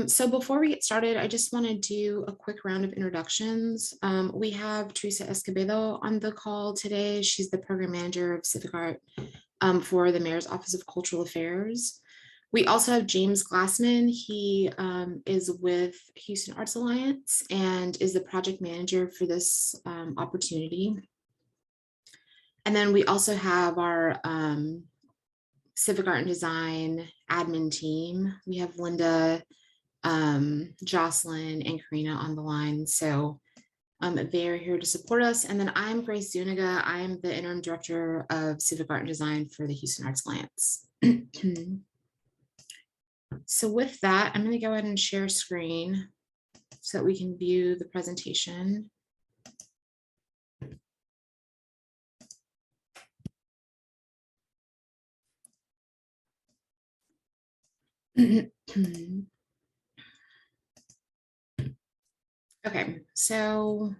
So before we get started, I just want to do a quick round of introductions. We have Teresa Escobedo on the call today. She's the program manager of Civic Art for the Mayor's Office of Cultural Affairs. We also have James Glassman. He is with Houston Arts Alliance and is the project manager for this opportunity. And then we also have our Civic Art and Design admin team. We have Linda, Jocelyn, and Karina on the line. So they're here to support us. And then I'm Grace Zuniga. I'm the interim director of Civic Art and Design for the Houston Arts Alliance. So with that, I'm going to go ahead and share screen so that we can view the presentation. Okay, so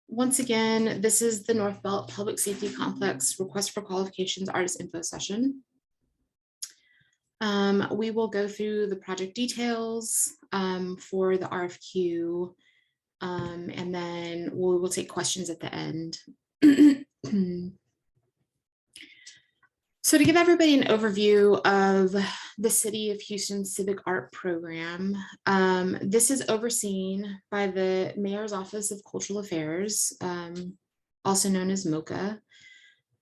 once again, this is the North Belt Public Safety Complex request for qualifications artist info session. We will go through the project details for the RFQ, and then we will take questions at the end. So to give everybody an overview of the City of Houston Civic Art Program, this is overseen by the Mayor's Office of Cultural Affairs, also known as MOCA.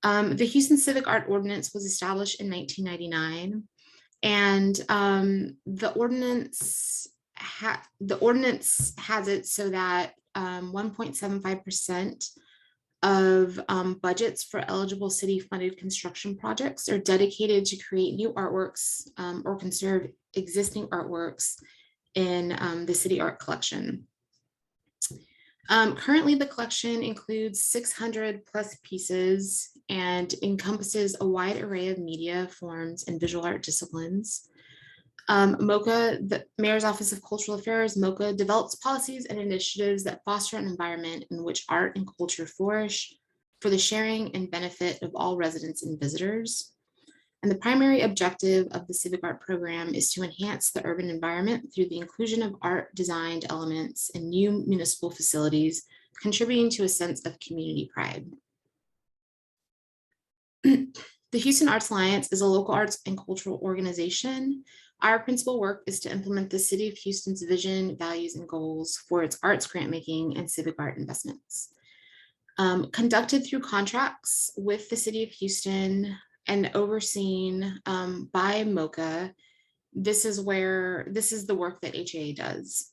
The Houston Civic Art Ordinance was established in 1999, and the ordinance has it so that 1.75% of budgets for eligible city funded construction projects are dedicated to create new artworks or conserve existing artworks in the city art collection. Currently, the collection includes 600 plus pieces and encompasses a wide array of media forms and visual art disciplines. MOCA, the Mayor's Office of Cultural Affairs, MOCA develops policies and initiatives that foster an environment in which art and culture flourish for the sharing and benefit of all residents and visitors. And the primary objective of the Civic Art Program is to enhance the urban environment through the inclusion of art designed elements in new municipal facilities, contributing to a sense of community pride. The Houston Arts Alliance is a local arts and cultural organization. Our principal work is to implement the City of Houston's vision, values, and goals for its arts grantmaking and civic art investments. Conducted through contracts with the City of Houston and overseen by MOCA, this is the work that HAA does.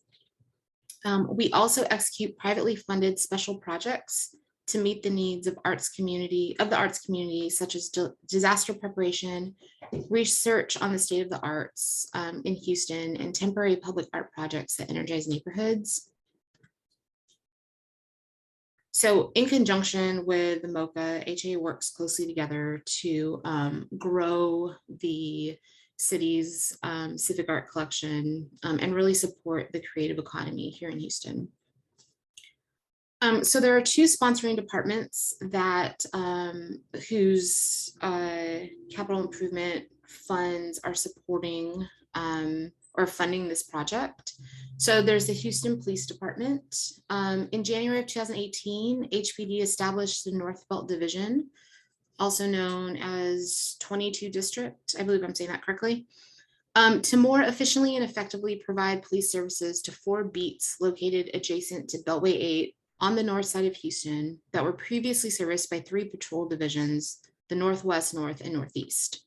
We also execute privately funded special projects to meet the needs of the arts community, such as disaster preparation, research on the state of the arts in Houston, and temporary public art projects that energize neighborhoods. So in conjunction with the MOCA, HAA works closely together to grow the city's civic art collection and really support the creative economy here in Houston. So there are two sponsoring departments that whose capital improvement funds are supporting or funding this project. So there's the Houston Police Department. In January of 2018, HPD established the North Belt Division, also known as 22 District. I believe I'm saying that correctly. To more efficiently and effectively provide police services to 4 beats located adjacent to Beltway 8 on the north side of Houston that were previously serviced by 3 patrol divisions, the Northwest, North, and Northeast.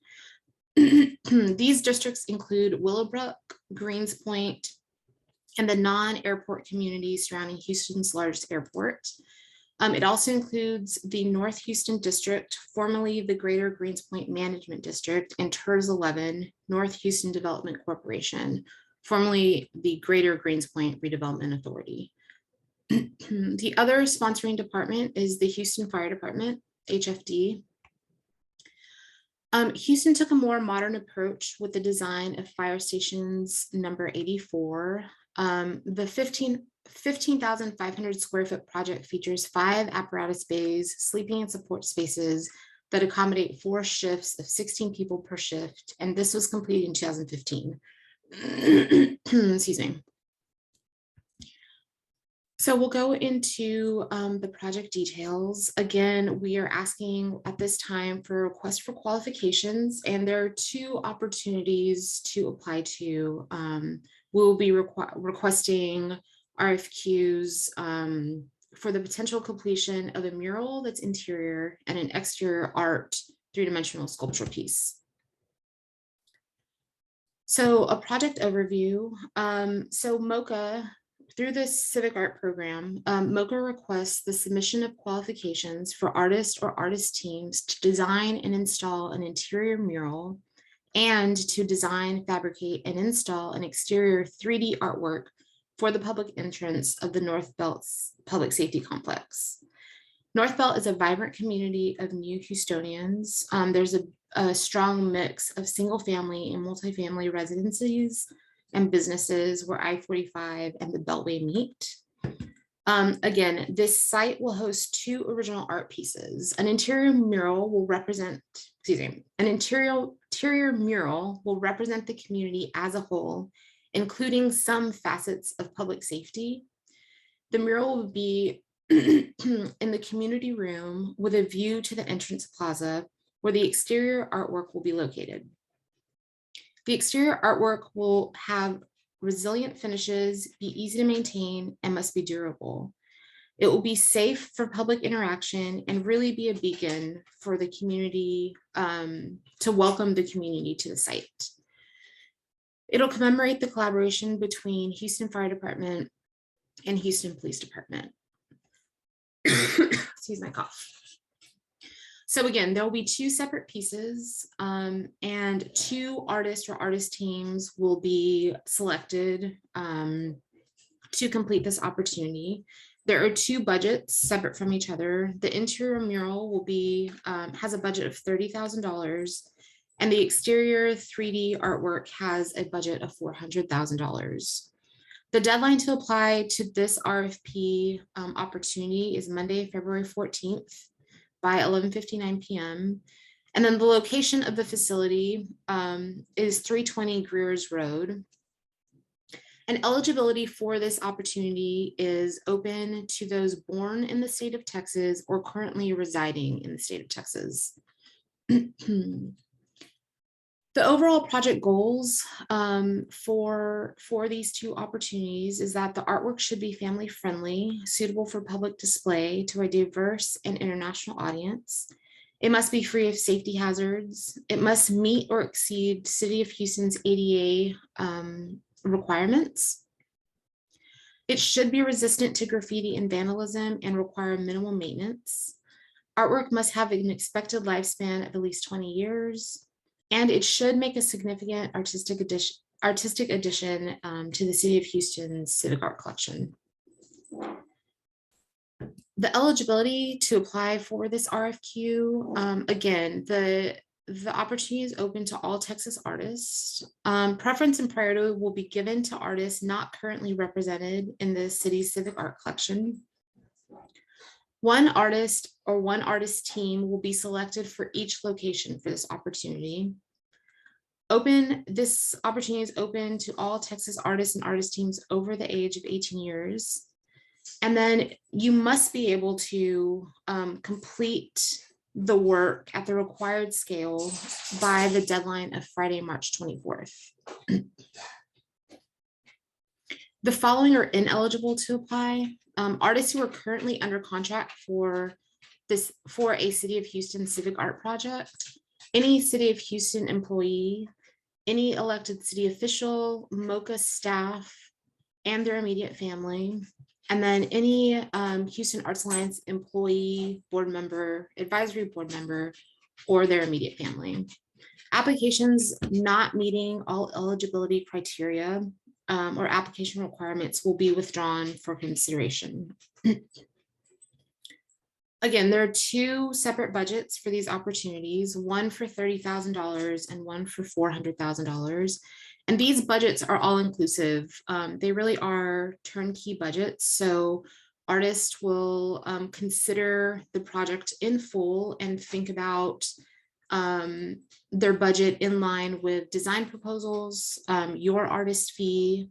These districts include Willowbrook, Greens Point, and the non-airport communities surrounding Houston's largest airport. It also includes the North Houston District, formerly the Greater Greens Point Management District, and TERS 11, North Houston Development Corporation, formerly the Greater Greens Point Redevelopment Authority. The other sponsoring department is the Houston Fire Department, HFD. Houston took a more modern approach with the design of fire stations number 84. The 15,500 square foot project features 5 apparatus bays, sleeping and support spaces that accommodate 4 shifts of 16 people per shift, and this was completed in 2015. Excuse me. So we'll go into the project details. Again, we are asking at this time for requests for qualifications, and there are two opportunities to apply to. We'll be requesting RFQs for the potential completion of a mural that's interior and an exterior art three-dimensional sculpture piece. So a project overview. So MOCA, through this Civic Art Program, MOCA requests the submission of qualifications for artists or artist teams to design and install an interior mural and to design, fabricate, and install an exterior 3D artwork for the public entrance of the North Belt's public safety complex. North Belt is a vibrant community of new Houstonians. There's a strong mix of single family and multifamily residences and businesses where I-45 and the Beltway meet. Again, this site will host two original art pieces. An interior mural will represent, an interior mural will represent the community as a whole, including some facets of public safety. The mural will be in the community room with a view to the entrance plaza where the exterior artwork will be located. The exterior artwork will have resilient finishes, be easy to maintain, and must be durable. It will be safe for public interaction and really be a beacon for the community, to welcome the community to the site. It'll commemorate the collaboration between Houston Fire Department and Houston Police Department. Excuse my cough. So again, there will be two separate pieces, and two artists or artist teams will be selected to complete this opportunity. There are two budgets separate from each other. The interior mural will be has a budget of $30,000, and the exterior 3D artwork has a budget of $400,000. The deadline to apply to this RFP opportunity is Monday, February 14th by 11:59 p.m. And then the location of the facility is 320 Greer's Road. And eligibility for this opportunity is open to those born in the state of Texas or currently residing in the state of Texas. The overall project goals for these two opportunities is that the artwork should be family friendly, suitable for public display to a diverse and international audience. It must be free of safety hazards. It must meet or exceed City of Houston's ADA requirements. It should be resistant to graffiti and vandalism and require minimal maintenance. Artwork must have an expected lifespan of at least 20 years. And it should make a significant artistic addition to the City of Houston's Civic Art Collection. The eligibility to apply for this RFQ, again, the opportunity is open to all Texas artists. Preference and priority will be given to artists not currently represented in the city's Civic Art Collection. One artist or one artist team will be selected for each location for this opportunity. This opportunity is open to all Texas artists and artist teams over the age of 18 years. And then you must be able to complete the work at the required scale by the deadline of Friday, March 24th. The following are ineligible to apply. Artists who are currently under contract for a City of Houston Civic Art project, any City of Houston employee, any elected city official, MOCA staff, and their immediate family, and then any Houston Arts Alliance employee, board member, advisory board member, or their immediate family. Applications not meeting all eligibility criteria or application requirements will be withdrawn for consideration. Again, there are two separate budgets for these opportunities, one for $30,000 and one for $400,000. And these budgets are all inclusive. They really are turnkey budgets. So artists will consider the project in full and think about their budget in line with design proposals, your artist fee,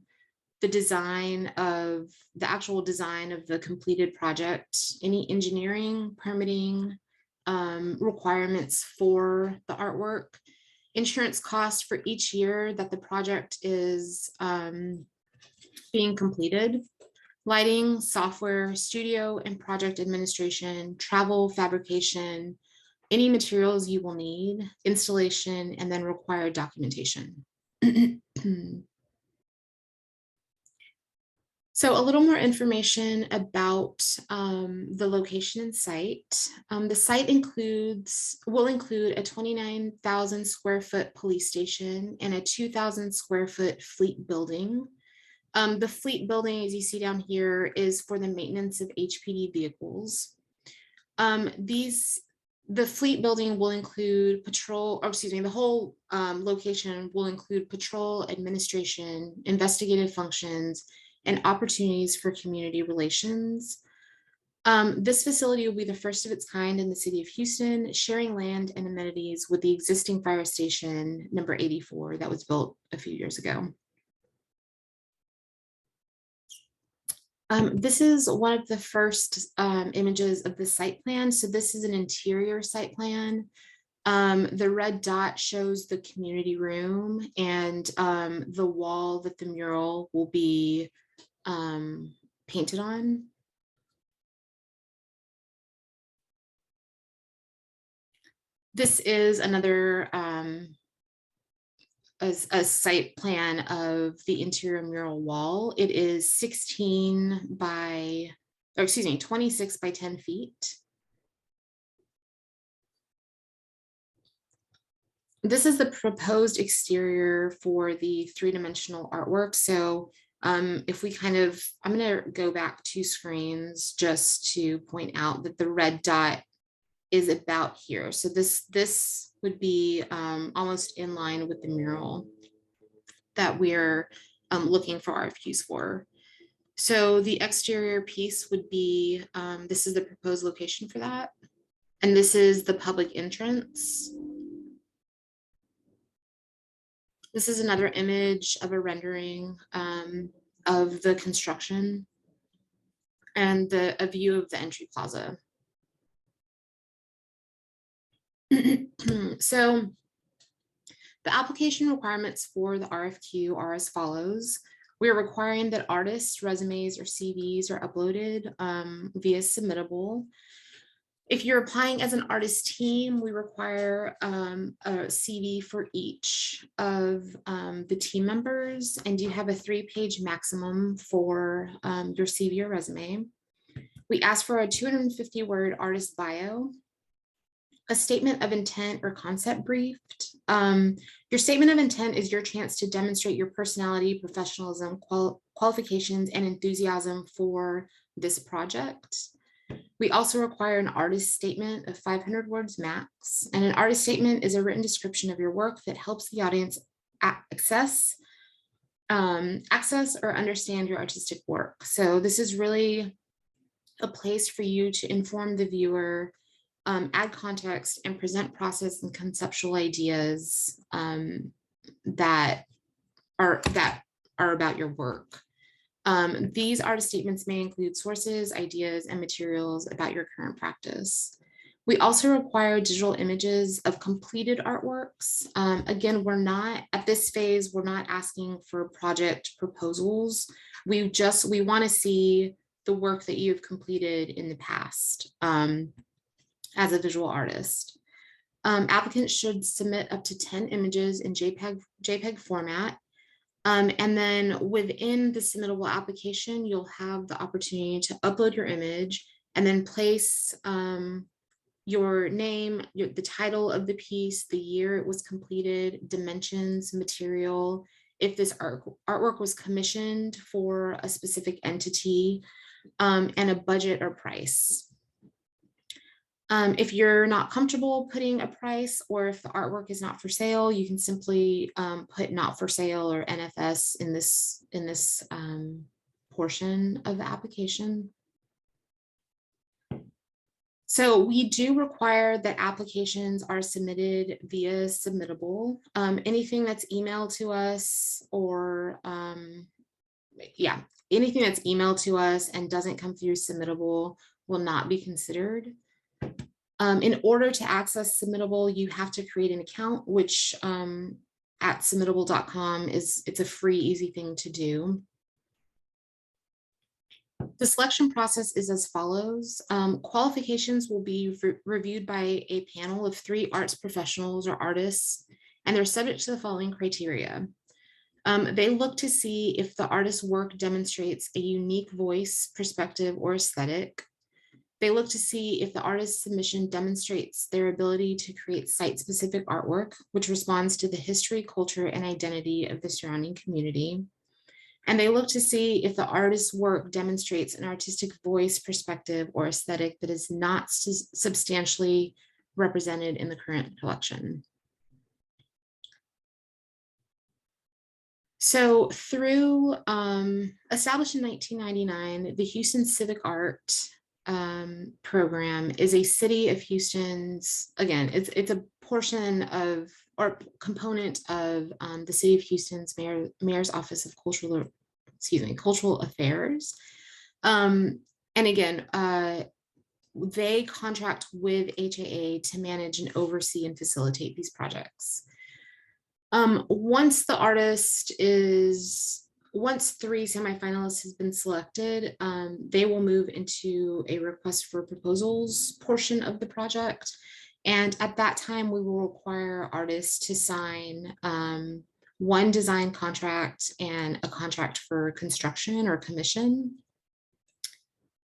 the actual design of the completed project, any engineering, permitting, requirements for the artwork, insurance costs for each year that the project is being completed, lighting, software, studio and project administration, travel, fabrication, any materials you will need, installation, and then required documentation. So a little more information about the location and site. The site will include a 29,000 square foot police station and a 2,000 square foot fleet building. The fleet building, as you see down here, is for the maintenance of HPD vehicles. The fleet building will include the whole location will include patrol, administration, investigative functions, and opportunities for community relations. This facility will be the first of its kind in the city of Houston, sharing land and amenities with the existing fire station number 84 that was built a few years ago. This is one of the first images of the site plan. So this is an interior site plan. The red dot shows the community room and the wall that the mural will be painted on. This is another a site plan of the interior mural wall. It is 26 by 10 feet. This is the proposed exterior for the three-dimensional artwork. So if we I'm going to go back 2 screens just to point out that the red dot is about here. So this would be almost in line with the mural that we're looking for RFQs for. So the exterior piece would be, this is the proposed location for that. And this is the public entrance. This is another image of a rendering of the construction and a view of the entry plaza. So the application requirements for the RFQ are as follows. We are requiring that artists' resumes or CVs are uploaded via Submittable. If you're applying as an artist team, we require a CV for each of the team members, and you have a 3-page maximum for your CV or resume. We ask for a 250-word artist bio, a statement of intent or concept briefed. Your statement of intent is your chance to demonstrate your personality, professionalism, qualifications, and enthusiasm for this project. We also require an artist statement of 500 words max. And an artist statement is a written description of your work that helps the audience access or understand your artistic work. So this is really a place for you to inform the viewer, add context, and present process and conceptual ideas that are about your work. These artist statements may include sources, ideas, and materials about your current practice. We also require digital images of completed artworks. Again, at this phase, we're not asking for project proposals. We want to see the work that you've completed in the past as a visual artist. Applicants should submit up to 10 images in JPEG format. And then within the submittable application, you'll have the opportunity to upload your image and then place your name, the title of the piece, the year it was completed, dimensions, material, if this artwork was commissioned for a specific entity, and a budget or price. If you're not comfortable putting a price, or if the artwork is not for sale, you can simply put not for sale or NFS in this portion of the application. So we do require that applications are submitted via submittable. Anything that's emailed to us or anything that's emailed to us and doesn't come through submittable will not be considered. In order to access submittable, you have to create an account, which at submittable.com it's a free, easy thing to do. The selection process is as follows. Qualifications will be reviewed by a panel of 3 arts professionals or artists, and they're subject to the following criteria. They look to see if the artist's work demonstrates a unique voice, perspective, or aesthetic. They look to see if the artist's submission demonstrates their ability to create site-specific artwork, which responds to the history, culture, and identity of the surrounding community. And they look to see if the artist's work demonstrates an artistic voice, perspective, or aesthetic that is not substantially represented in the current collection. So through established in 1999, the Houston Civic Art Program is a city of Houston's, again, it's a portion of or component of the city of Houston's mayor's office of cultural affairs. And again, they contract with HAA to manage and oversee and facilitate these projects. Once 3 semifinalists has been selected, they will move into a request for proposals portion of the project. And at that time, we will require artists to sign 1 design contract and a contract for construction or commission.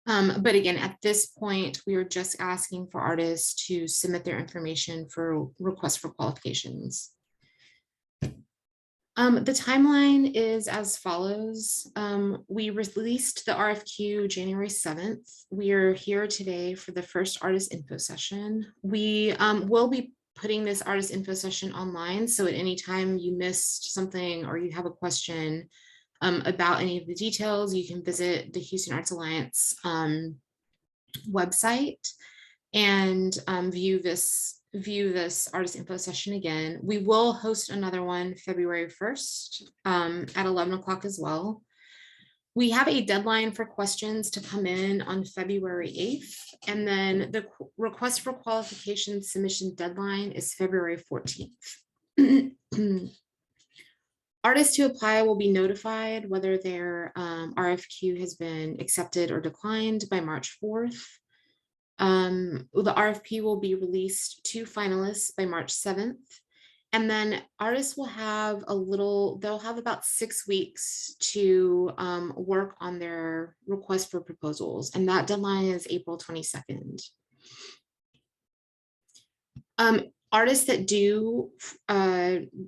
But again, at this point, we are just asking for artists to submit their information for requests for qualifications. The timeline is as follows. We released the RFQ January 7th. We are here today for the first artist info session. We will be putting this artist info session online. So at any time you missed something or you have a question about any of the details, you can visit the Houston Arts Alliance website and view this artist info session again. We will host another one February 1st at 11 o'clock as well. We have a deadline for questions to come in on February 8th, and then the request for qualification submission deadline is February 14th. Artists who apply will be notified whether their RFQ has been accepted or declined by March 4th. The RFP will be released to finalists by March 7th. And then artists will have they'll have about 6 weeks to work on their request for proposals. And that deadline is April 22nd. Artists that do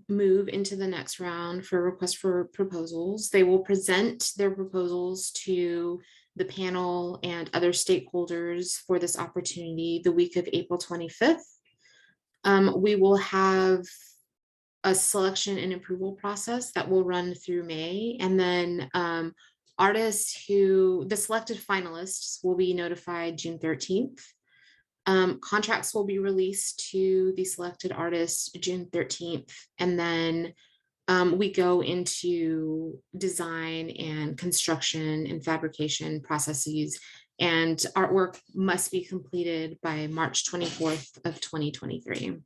move into the next round for request for proposals, they will present their proposals to the panel and other stakeholders for this opportunity the week of April 25th. We will have a selection and approval process that will run through May. And then the selected finalists will be notified June 13th. Contracts will be released to the selected artists June 13th. And then we go into design and construction and fabrication processes, and artwork must be completed by March 24th of 2023.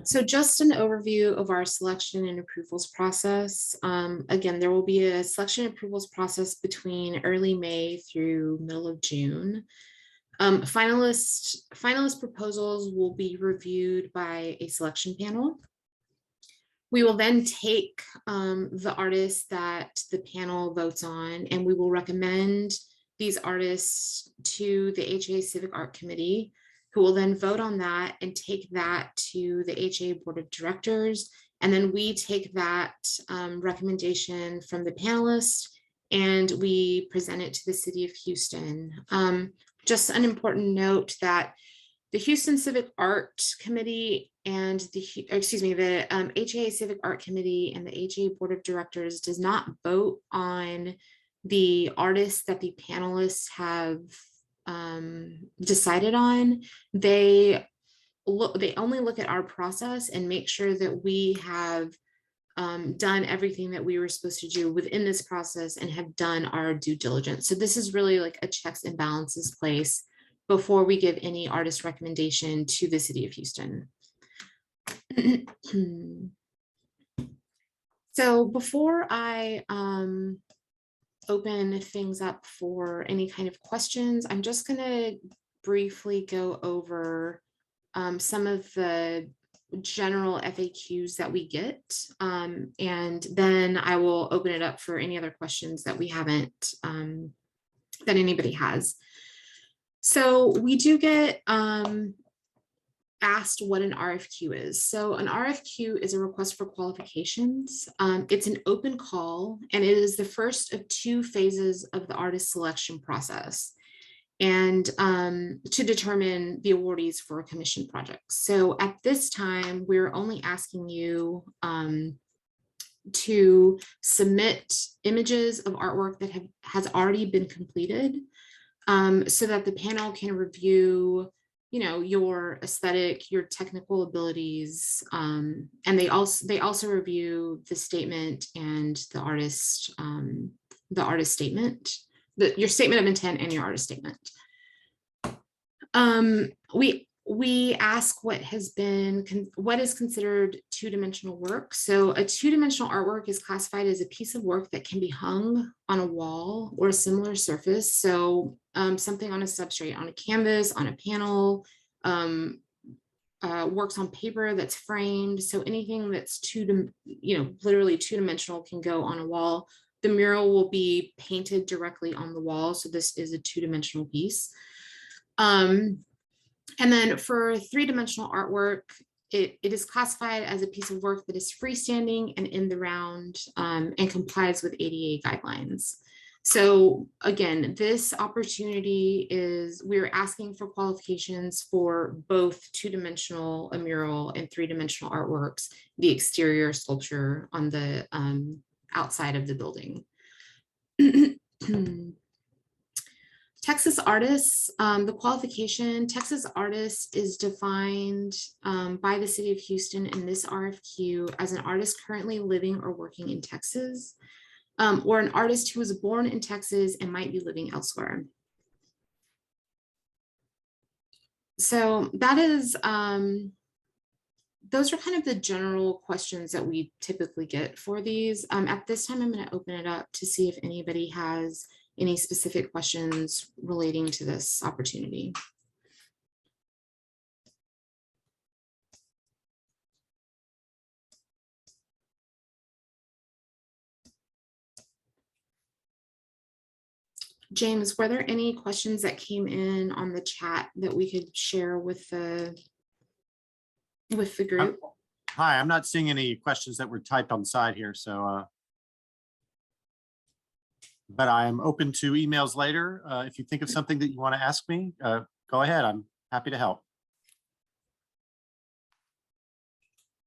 So just an overview of our selection and approvals process. Again, there will be a selection and approvals process between early May through middle of June. Finalist proposals will be reviewed by a selection panel. We will then take the artists that the panel votes on, and we will recommend these artists to the HAA Civic Art Committee, who will then vote on that and take that to the HAA Board of Directors. And then we take that recommendation from the panelists and we present it to the City of Houston. Just an important note that the Houston Civic Art Committee and the HAA Civic Art Committee and the HAA Board of Directors does not vote on the artists that the panelists have decided on, they only look at our process and make sure that we have done everything that we were supposed to do within this process and have done our due diligence. So this is really like a checks and balances place before we give any artist recommendation to the city of Houston. So before I open things up for any kind of questions, I'm just going to briefly go over some of the general FAQs that we get, and then I will open it up for any other questions that we haven't, that anybody has. So we do get asked what an RFQ is. So an RFQ is a request for qualifications. It's an open call, and it is the first of 2 phases of the artist selection process, and to determine the awardees for a commission project. So at this time, we're only asking you to submit images of artwork that has already been completed, so that the panel can review, your aesthetic, your technical abilities, and they also review the statement and the artist statement, your statement of intent and your artist statement. We ask what is considered 2-dimensional work. So a 2-dimensional artwork is classified as a piece of work that can be hung on a wall or a similar surface. So something on a substrate, on a canvas, on a panel, works on paper that's framed. So anything that's literally 2-dimensional can go on a wall. The mural will be painted directly on the wall. So this is a 2-dimensional piece. And then for 3-dimensional artwork, it is classified as a piece of work that is freestanding and in the round, and complies with ADA guidelines. So again, this opportunity is, we're asking for qualifications for both 2-dimensional, a mural, and 3-dimensional artworks, the exterior sculpture on the outside of the building. Texas artists, the qualification, Texas artist is defined by the city of Houston in this RFQ as an artist currently living or working in Texas, or an artist who was born in Texas and might be living elsewhere. So that is, those are kind of the general questions that we typically get for these. At this time, I'm going to open it up to see if anybody has any specific questions relating to this opportunity. James, were there any questions that came in on the chat that we could share with the group? Hi, I'm not seeing any questions that were typed on the side here, so but I'm open to emails later. If you think of something that you want to ask me, go ahead. I'm happy to help.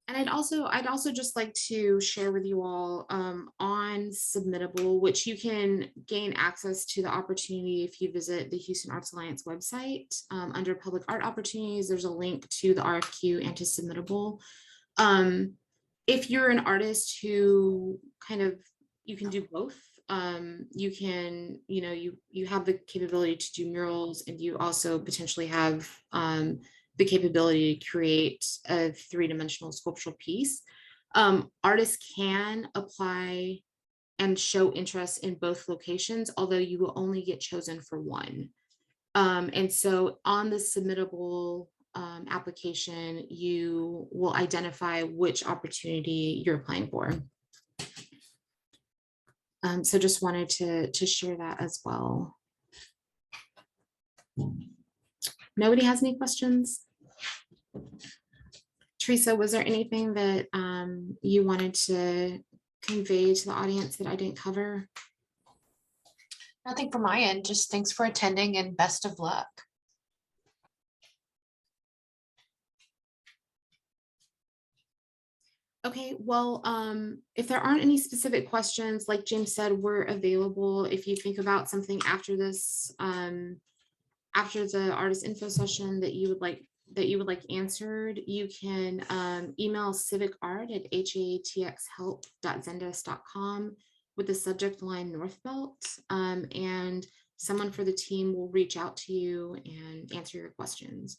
And I'd also just like to share with you all on Submittable, which you can gain access to the opportunity if you visit the Houston Arts Alliance website. Under public art opportunities, there's a link to the RFQ and to Submittable. If you're an artist who you can do both. You can, you have the capability to do murals, and you also potentially have the capability to create a 3-dimensional sculptural piece. Artists can apply and show interest in both locations, although you will only get chosen for one. And so on the Submittable application, you will identify which opportunity you're applying for. So just wanted to share that as well. Nobody has any questions? Teresa, was there anything that you wanted to convey to the audience that I didn't cover? Nothing from my end, just thanks for attending and best of luck. Okay, well, if there aren't any specific questions, like James said, we're available if you think about something after this, after the artist info session that you would like answered, you can email civicart@hatxhelp.zendesk.com with the subject line Northbelt, and someone for the team will reach out to you and answer your questions.